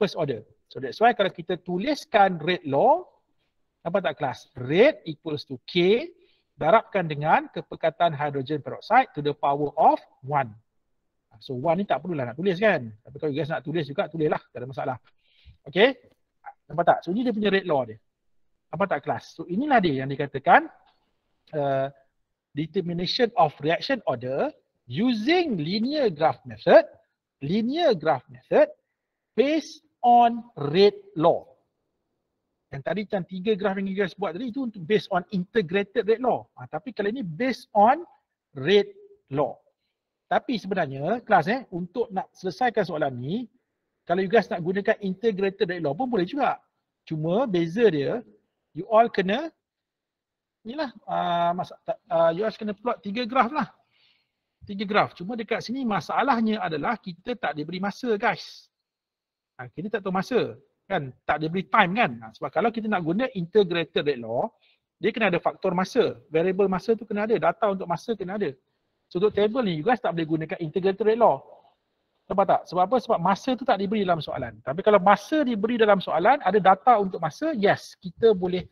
first order. So that's why kalau kita tuliskan rate law, apa tak kelas? Rate equals to K darabkan dengan kepekatan hydrogen peroxide to the power of 1. So 1 ni tak perlulah nak tulis kan. Tapi kalau you guys nak tulis juga, tulislah. Tak ada masalah. Okay. Nampak tak? So ini dia punya rate law dia. Nampak tak kelas? So inilah dia yang dikatakan determination of reaction order using linear graph method based on rate law. Yang tadi macam 3 graph yang you guys buat tadi itu untuk based on integrated rate law. Tapi kalau ini based on rate law. Tapi sebenarnya kelas untuk nak selesaikan soalan ni, kalau you guys nak gunakan integrated rate law pun boleh juga. Cuma beza dia, you all kena inilah you all kena plot 3 graph lah. 3 graph. Cuma dekat sini masalahnya adalah kita tak diberi masa guys. Kita tak tahu masa kan, tak diberi time kan. Sebab kalau kita nak guna integrated rate law, dia kena ada faktor masa. Variable masa tu kena ada, data untuk masa kena ada. So untuk table ni, you guys tak boleh gunakan integrated rate law. Sebab tak? Sebab apa? Sebab masa tu tak diberi dalam soalan. Tapi kalau masa diberi dalam soalan, ada data untuk masa, yes, kita boleh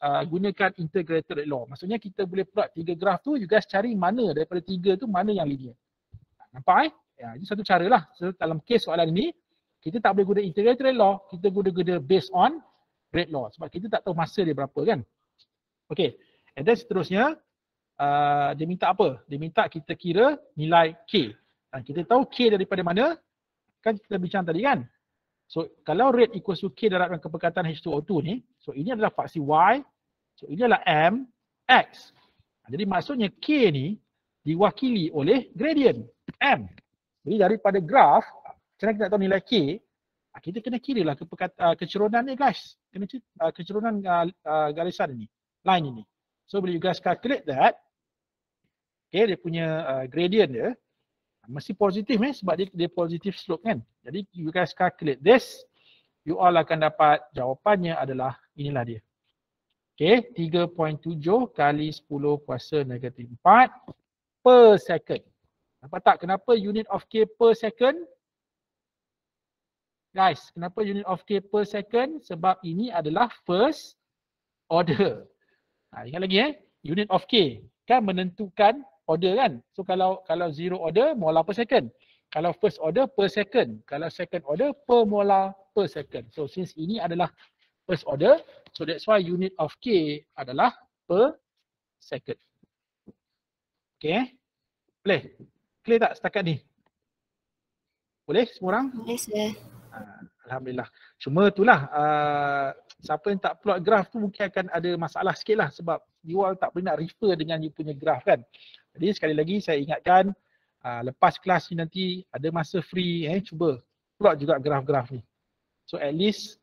gunakan integrated rate law. Maksudnya kita boleh plot 3 graph tu, you guys cari mana daripada 3 tu, mana yang linear. Nampak Ya, ini satu cara lah. So dalam case soalan ini, kita tak boleh guna integrated rate law, kita guna based on rate law. Sebab kita tak tahu masa dia berapa kan. Okay, and then seterusnya, dia minta apa? Dia minta kita kira nilai K. Dan kita tahu K daripada mana? Kan kita bincang tadi kan? So kalau rate equals to K darabkan kepekatan H2O2 ni, so ini adalah faksi Y, so ini adalah M, X. Jadi maksudnya K ni diwakili oleh gradient M. Jadi daripada graf, macam kita nak tahu nilai K, kita kena kira lah kecerunan ni guys. Kena kecerunan garisan ini, line ini. So bila you guys calculate that, okay, dia punya gradient dia mesti positif sebab dia positive slope kan. Jadi you guys calculate this, you all akan dapat jawapannya adalah inilah dia. Okay, 3.7 kali 10 kuasa negatif 4 per second. Nampak tak kenapa unit of K per second? Guys, kenapa unit of K per second? Sebab ini adalah first order. Ingat lagi unit of K kan menentukan order kan. So kalau zero order molar per second. Kalau first order per second. Kalau second order per molar per second. So since ini adalah first order, so that's why unit of K adalah per second. Okay. Boleh? Clear tak setakat ni? Boleh semua orang? Boleh sir. Alhamdulillah. Cuma itulah siapa yang tak plot graf tu mungkin akan ada masalah sikit lah sebab you all tak boleh nak refer dengan you punya graf kan. Jadi sekali lagi saya ingatkan lepas kelas ni nanti ada masa free cuba plot juga graf-graf ni. So at least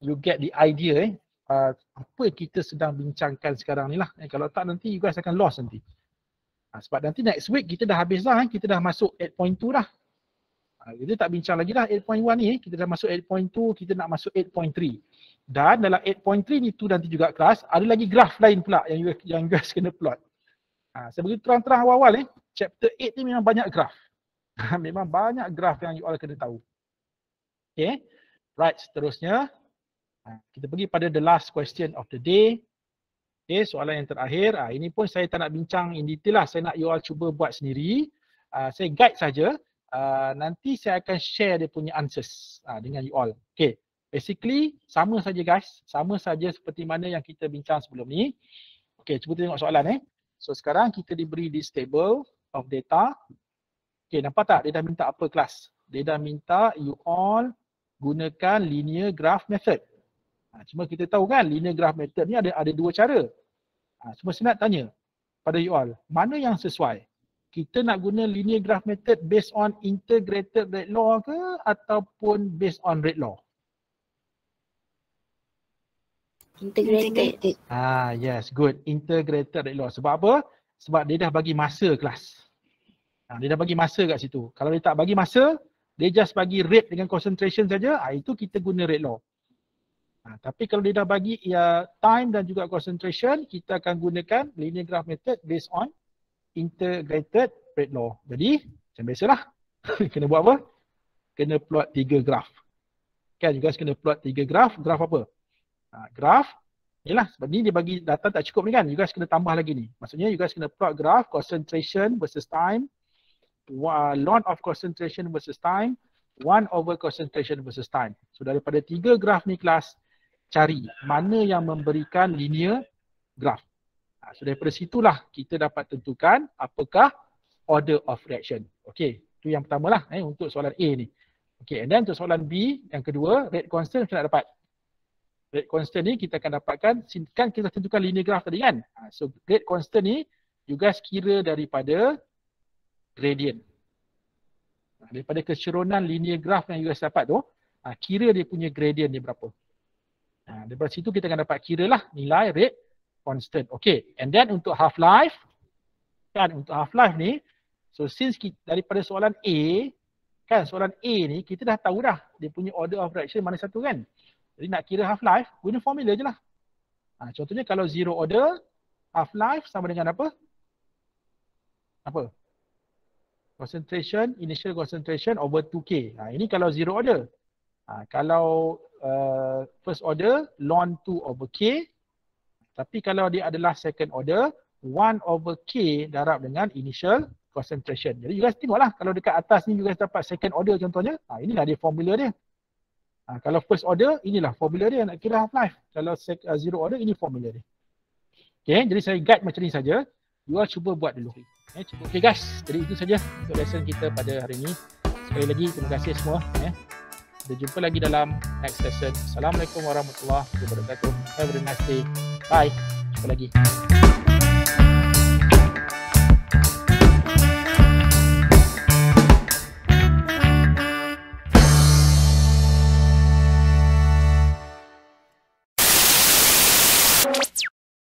you get the idea apa kita sedang bincangkan sekarang ni lah. Kalau tak nanti you guys akan lost nanti. Sebab nanti next week kita dah habis dah, kita dah masuk 8.2 dah. Kita tak bincang lagi dah 8.1 ni, kita dah masuk 8.2, kita nak masuk 8.3. Dan dalam 8.3 ni tu nanti juga kelas, ada lagi graf lain pula yang you guys kena plot. Saya bagi terang-terang awal-awal chapter 8 ni memang banyak graf. Memang banyak graf yang you all kena tahu. Okay, right, seterusnya kita pergi pada the last question of the day. Okay, soalan yang terakhir, ini pun saya tak nak bincang in detail lah, saya nak you all cuba buat sendiri. Saya guide saja. Nanti saya akan share dia punya answers dengan you all. Okay, basically sama saja guys, sama saja seperti mana yang kita bincang sebelum ni. Okay, cuba tengok soalan So sekarang kita diberi this table of data. Okay, nampak tak dia dah minta apa kelas? Dia dah minta you all gunakan linear graph method. Cuma kita tahu kan linear graph method ni ada dua cara. Cuma saya nak tanya pada you all, mana yang sesuai? Kita nak guna linear graph method based on integrated rate law ke ataupun based on rate law? Integrated. Yes, good. Integrated rate law. Sebab apa? Sebab dia dah bagi masa kelas. Dia dah bagi masa kat situ. Kalau dia tak bagi masa, dia just bagi rate dengan concentration saja, itu kita guna rate law. Tapi kalau dia dah bagi time dan juga concentration, kita akan gunakan linear graph method based on integrated rate law. Jadi macam biasalah kena buat apa? Kena plot 3 graf. Kan you guys kena plot 3 graf. Graf apa? Graf yalah, sebab ni dia bagi data tak cukup ni kan. You guys kena tambah lagi ni. Maksudnya you guys kena plot graf concentration versus time, log of concentration versus time, 1 over concentration versus time. So daripada 3 graf ni kelas, cari mana yang memberikan linear graph. So daripada situlah kita dapat tentukan apakah order of reaction. Okey, itu yang pertama lah untuk soalan A ni. Okey, and then untuk soalan B yang kedua, rate constant kita nak dapat. Rate constant ni kita akan dapatkan, kan kita tentukan linear graph tadi kan. So rate constant ni you guys kira daripada gradient. Daripada keseronan linear graph yang you guys dapat tu, kira dia punya gradient dia berapa. Daripada situ kita akan dapat kira lah nilai rate constant. Okay, and then untuk half-life, kan untuk half-life ni, so since daripada soalan A, kan soalan A ni kita dah tahu dah dia punya order of reaction mana satu kan. Jadi nak kira half-life, guna formula je lah. Contohnya kalau zero order, half-life sama dengan apa? Apa? Concentration, initial concentration over 2K. Ini kalau zero order. Kalau first order, ln 2 over K. Tapi kalau dia adalah second order, 1 over K darab dengan initial concentration. Jadi you guys tengoklah kalau dekat atas ni you guys dapat second order contohnya. Inilah dia formula dia. Kalau first order, inilah formula dia nak kira half-life. Kalau zero order, ini formula dia. Okay, jadi saya guide macam ni saja. You all cuba buat dulu. Okay guys, jadi itu saja untuk lesson kita pada hari ini. Sekali lagi terima kasih semua. Kita jumpa lagi dalam next lesson. Assalamualaikum warahmatullahi wabarakatuh. Have a nice day. Bye. Jumpa lagi.